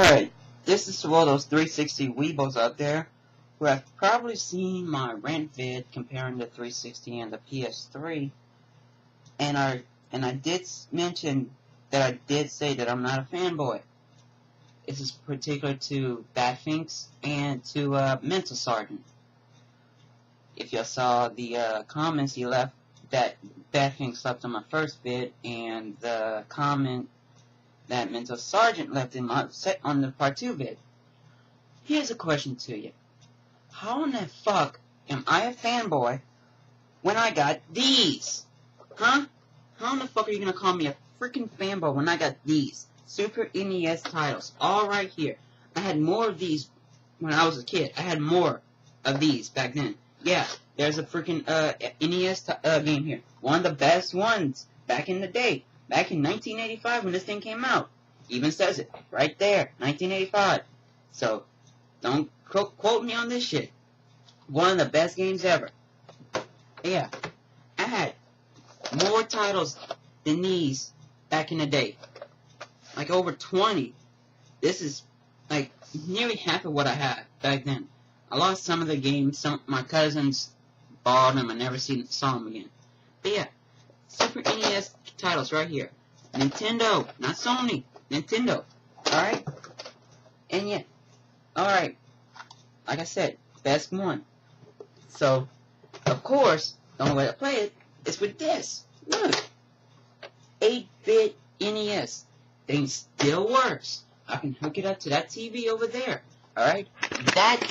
Alright, this is to all those 360 weebols out there who have probably seen my rant vid comparing the 360 and the PS3, and I did mention that I did say that I'm not a fanboy. This is particular to 3fixme and to Mental Sergeant. If y'all saw the comments he left, that 3fixme left on my first vid, and the comment that Mental Sergeant left in my on the part 2 vid. Here's a question to you. How in the fuck am I a fanboy when I got these? Huh? How in the fuck are you gonna call me a freaking fanboy when I got these Super NES titles all right here? I had more of these when I was a kid. I had more of these back then. Yeah, there's a freaking NES game here. One of the best ones back in the day. Back in 1985 when this thing came out. Even says it right there, 1985. So, don't quote me on this shit. One of the best games ever. Yeah, I had more titles than these back in the day. Like over 20. This is like nearly half of what I had back then. I lost some of the games. My cousins borrowed them. I never saw them again. But yeah, Super NES titles right here. Nintendo, not Sony. Nintendo. Alright? And yeah. Alright. Like I said, best one. So, of course, the only way to play it is with this. Look. 8-bit NES. Thing still works. I can hook it up to that TV over there. Alright? That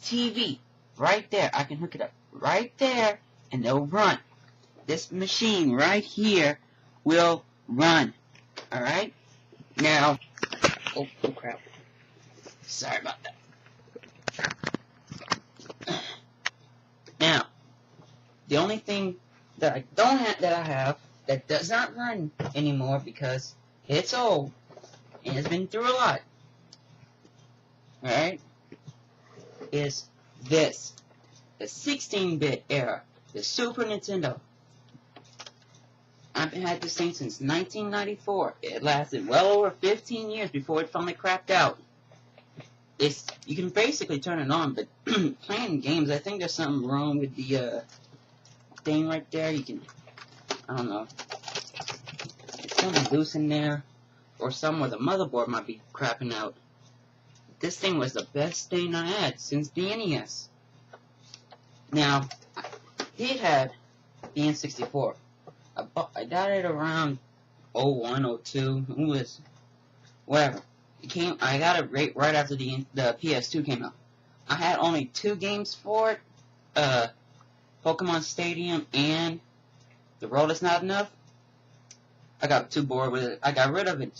TV right there. I can hook it up right there and it'll run. This machine right here will run. Alright? Now, oh crap. Sorry about that. Now, the only thing that I don't have, that does not run anymore because it's old and it's been through a lot, alright, is this. The 16-bit era. The Super Nintendo. I've had this thing since 1994. It lasted well over 15 years before it finally crapped out. You can basically turn it on, but playing games, I think there's something wrong with the thing right there. You can, I don't know, it's something loose in there, or somewhere the motherboard might be crapping out. This thing was the best thing I had since the NES. Now, I did have the N64. I got it around 01, 02. It was whatever. I got it right after the PS2 came out. I had only 2 games for it. Pokemon Stadium and The Road Is Not Enough. I got too bored with it. I got rid of it.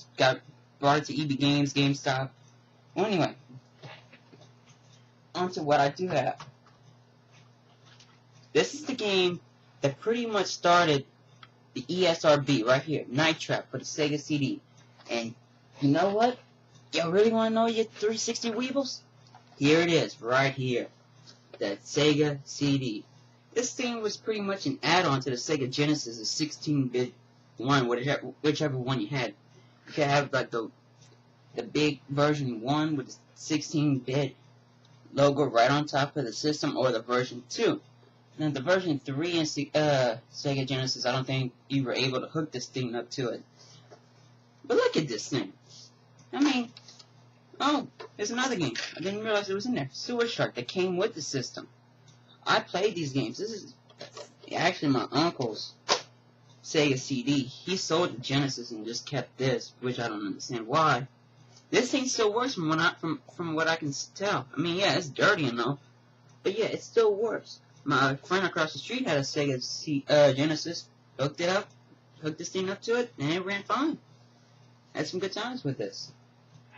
Brought it to EB Games, GameStop. Well, anyway. On to what I do have. This is the game that pretty much started the ESRB right here, Night Trap for the Sega CD. And you know what? You really want to know your 360 weebles? Here it is, right here. That Sega CD. This thing was pretty much an add-on to the Sega Genesis, the 16-bit one, whichever one you had. You could have like the big version 1 with the 16-bit logo right on top of the system, or the version 2. Now, the version 3 in Sega Genesis, I don't think you were able to hook this thing up to it. But look at this thing. I mean, oh, there's another game. I didn't realize it was in there. Sewer Shark, that came with the system. I played these games. This is actually my uncle's Sega CD. He sold the Genesis and just kept this, which I don't understand why. This thing still works from what I can tell. I mean, yeah, it's dirty and all, but yeah, it still works. My friend across the street had a Sega Genesis, hooked this thing up to it, and it ran fine. Had some good times with this.